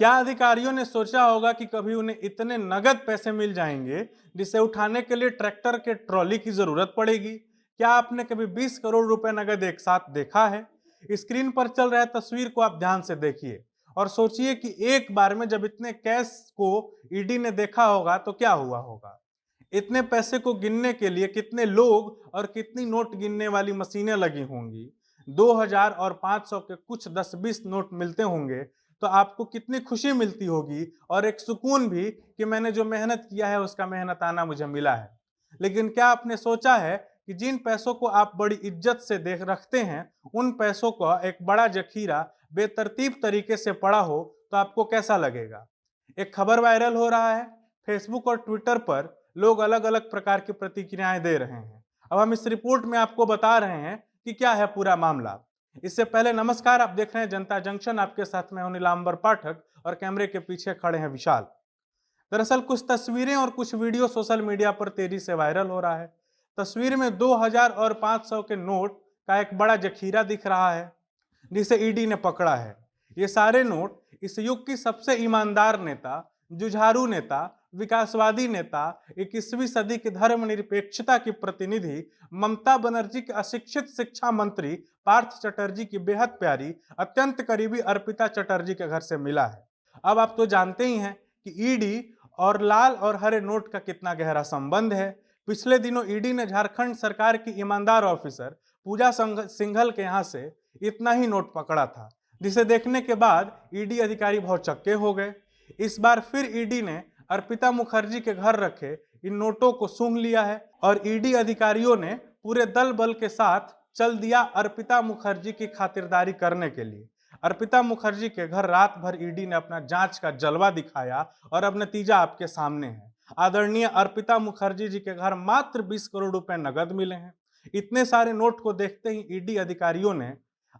क्या अधिकारियों ने सोचा होगा कि कभी उन्हें इतने नगद पैसे मिल जाएंगे जिसे उठाने के लिए ट्रैक्टर के ट्रॉली की जरूरत पड़ेगी? क्या आपने कभी 20 करोड़ रुपए नगद एक साथ देखा है? स्क्रीन पर चल रहा तस्वीर को आप ध्यान से देखिए और सोचिए कि एक बार में जब इतने कैश को ईडी ने देखा होगा तो क्या हुआ होगा। इतने पैसे को गिनने के लिए कितने लोग और कितनी नोट गिनने वाली मशीनें लगी होंगी। 2000 और 500 के कुछ 10-20 नोट मिलते होंगे तो आपको कितनी खुशी मिलती होगी और एक सुकून भी कि मैंने जो मेहनत किया है उसका मेहनताना मुझे मिला है। लेकिन क्या आपने सोचा है कि जिन पैसों को आप बड़ी इज्जत से देख रखते हैं, उन पैसों का एक बड़ा जखीरा बेतरतीब तरीके से पड़ा हो तो आपको कैसा लगेगा? एक खबर वायरल हो रहा है, फेसबुक और ट्विटर पर लोग अलग अलग प्रकार की प्रतिक्रियाएं दे रहे हैं। अब हम इस रिपोर्ट में आपको बता रहे हैं कि क्या है पूरा मामला। इससे पहले नमस्कार, आप देख रहे हैं जनता जंक्शन। आपके साथ में हूं नीलांबर पाठक और कैमरे के पीछे खड़े हैं विशाल। दरअसल कुछ तस्वीरें और कुछ वीडियो सोशल मीडिया पर तेजी से वायरल हो रहा है। तस्वीर में 2000 और 500 के नोट का एक बड़ा जखीरा दिख रहा है जिसे ईडी ने पकड़ा है। ये सारे नोट इस युग की सबसे ईमानदार नेता, जुझारू नेता, विकासवादी नेता, 21वीं सदी की धर्मनिरपेक्षता की प्रतिनिधि ममता बनर्जी के अशिक्षित शिक्षा मंत्री पार्थ चटर्जी की बेहद प्यारी, अत्यंत करीबी अर्पिता चटर्जी के घर से मिला है। अब आप तो जानते ही हैं कि ईडी और लाल और हरे नोट का कितना गहरा संबंध है। पिछले दिनों ईडी ने झारखंड सरकार की ईमानदार ऑफिसर पूजा सिंघल के यहाँ से इतना ही नोट पकड़ा था, जिसे देखने के बाद ईडी अधिकारी बहुत चक्के हो गए। इस बार फिर ईडी ने अर्पिता मुखर्जी के घर रखे इन नोटों को सूंघ लिया है और ईडी अधिकारियों ने पूरे दल बल के साथ चल दिया अर्पिता मुखर्जी की खातिरदारी करने के लिए। अर्पिता मुखर्जी के घर रात भर ईडी ने अपना जांच का जलवा दिखाया और अब नतीजा आपके सामने है। आदरणीय अर्पिता मुखर्जी जी के घर मात्र 20 करोड़ रुपए नगद मिले हैं। इतने सारे नोट को देखते ही ईडी अधिकारियों ने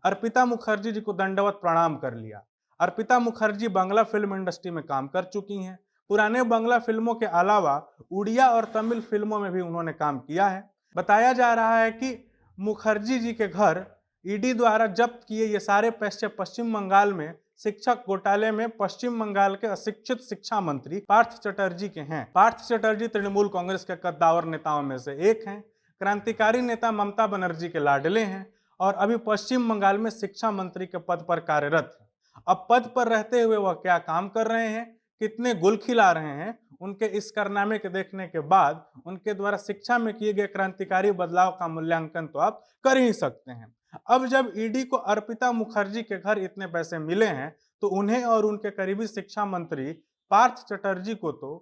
अर्पिता मुखर्जी जी को दंडवत प्रणाम कर लिया। अर्पिता मुखर्जी बांग्ला फिल्म इंडस्ट्री में काम कर चुकी हैं। पुराने बांग्ला फिल्मों के अलावा उड़िया और तमिल फिल्मों में भी उन्होंने काम किया है। बताया जा रहा है कि मुखर्जी जी के घर ईडी द्वारा जब्त किए ये सारे पैसे पश्चिम बंगाल में शिक्षक घोटाले में पश्चिम बंगाल के अशिक्षित शिक्षा मंत्री पार्थ चटर्जी के हैं। पार्थ चटर्जी तृणमूल कांग्रेस के कद्दावर नेताओं में से एक हैं। क्रांतिकारी नेता ममता बनर्जी के लाडले हैं और अभी पश्चिम बंगाल में शिक्षा मंत्री के पद पर कार्यरत हैं। अब पद पर रहते हुए वह क्या काम कर रहे हैं, कितने गुल खिला रहे हैं, उनके इस कारनामे के देखने के बाद उनके द्वारा शिक्षा में किए गए क्रांतिकारी बदलाव का मूल्यांकन तो आप कर ही सकते हैं। अब जब ईडी को अर्पिता मुखर्जी के घर इतने पैसे मिले हैं तो उन्हें और उनके करीबी शिक्षा मंत्री पार्थ चटर्जी को तो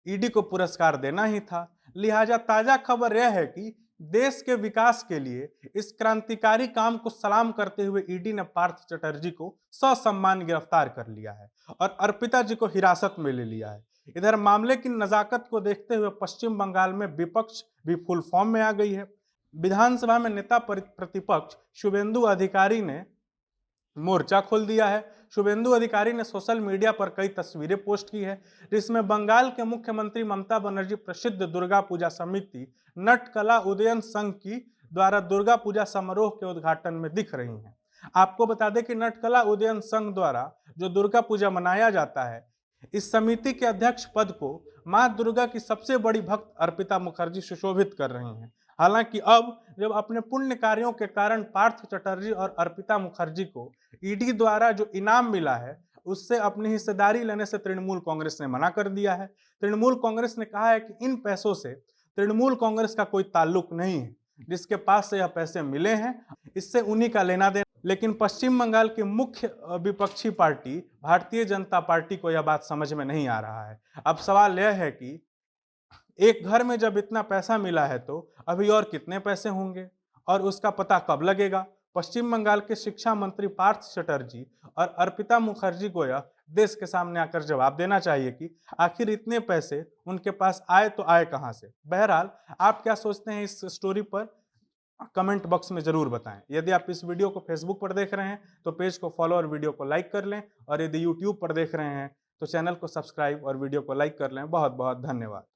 ईडी को पुरस्कार देना ही था। लिहाजा ताजा खबर यह है कि देश के विकास के लिए इस क्रांतिकारी काम को सलाम करते हुए ईडी ने पार्थ चटर्जी को ससम्मान गिरफ्तार कर लिया है और अर्पिता जी को हिरासत में ले लिया है। इधर मामले की नजाकत को देखते हुए पश्चिम बंगाल में विपक्ष भी फुल फॉर्म में आ गई है। विधानसभा में नेता प्रतिपक्ष शुभेंदु अधिकारी ने मोर्चा खोल दिया है। शुभेंदु अधिकारी ने सोशल मीडिया पर कई तस्वीरें पोस्ट की है जिसमें बंगाल के मुख्यमंत्री ममता बनर्जी प्रसिद्ध दुर्गा पूजा समिति नटकला उदयन संघ की द्वारा दुर्गा पूजा समारोह के उद्घाटन में दिख रही हैं। आपको बता दें कि नटकला उदयन संघ द्वारा जो दुर्गा पूजा मनाया जाता है, इस समिति के अध्यक्ष पद को मां दुर्गा की सबसे बड़ी भक्त अर्पिता मुखर्जी सुशोभित कर रही हैं। हालांकि अब जब अपने पुण्य कार्यों के कारण पार्थ चटर्जी और अर्पिता मुखर्जी को ईडी द्वारा जो इनाम मिला है उससे अपनी हिस्सेदारी लेने से तृणमूल कांग्रेस ने मना कर दिया है। तृणमूल कांग्रेस ने कहा है कि इन पैसों से तृणमूल कांग्रेस का कोई ताल्लुक नहीं है, जिसके पास से यह पैसे मिले हैं इससे उन्हीं का लेना देना। लेकिन पश्चिम बंगाल की मुख्य विपक्षी पार्टी भारतीय जनता पार्टी को यह बात समझ में नहीं आ रहा है। अब सवाल यह है कि एक घर में जब इतना पैसा मिला है तो अभी और कितने पैसे होंगे और उसका पता कब लगेगा। पश्चिम बंगाल के शिक्षा मंत्री पार्थ चटर्जी और अर्पिता मुखर्जी को यह देश के सामने आकर जवाब देना चाहिए कि आखिर इतने पैसे उनके पास आए तो आए कहां से। बहरहाल आप क्या सोचते हैं इस स्टोरी पर, कमेंट बॉक्स में जरूर बताएं। यदि आप इस वीडियो को फेसबुक पर देख रहे हैं तो पेज को फॉलो और वीडियो को लाइक कर लें, और यदि यूट्यूब पर देख रहे हैं तो चैनल को सब्सक्राइब और वीडियो को लाइक कर लें। बहुत बहुत धन्यवाद।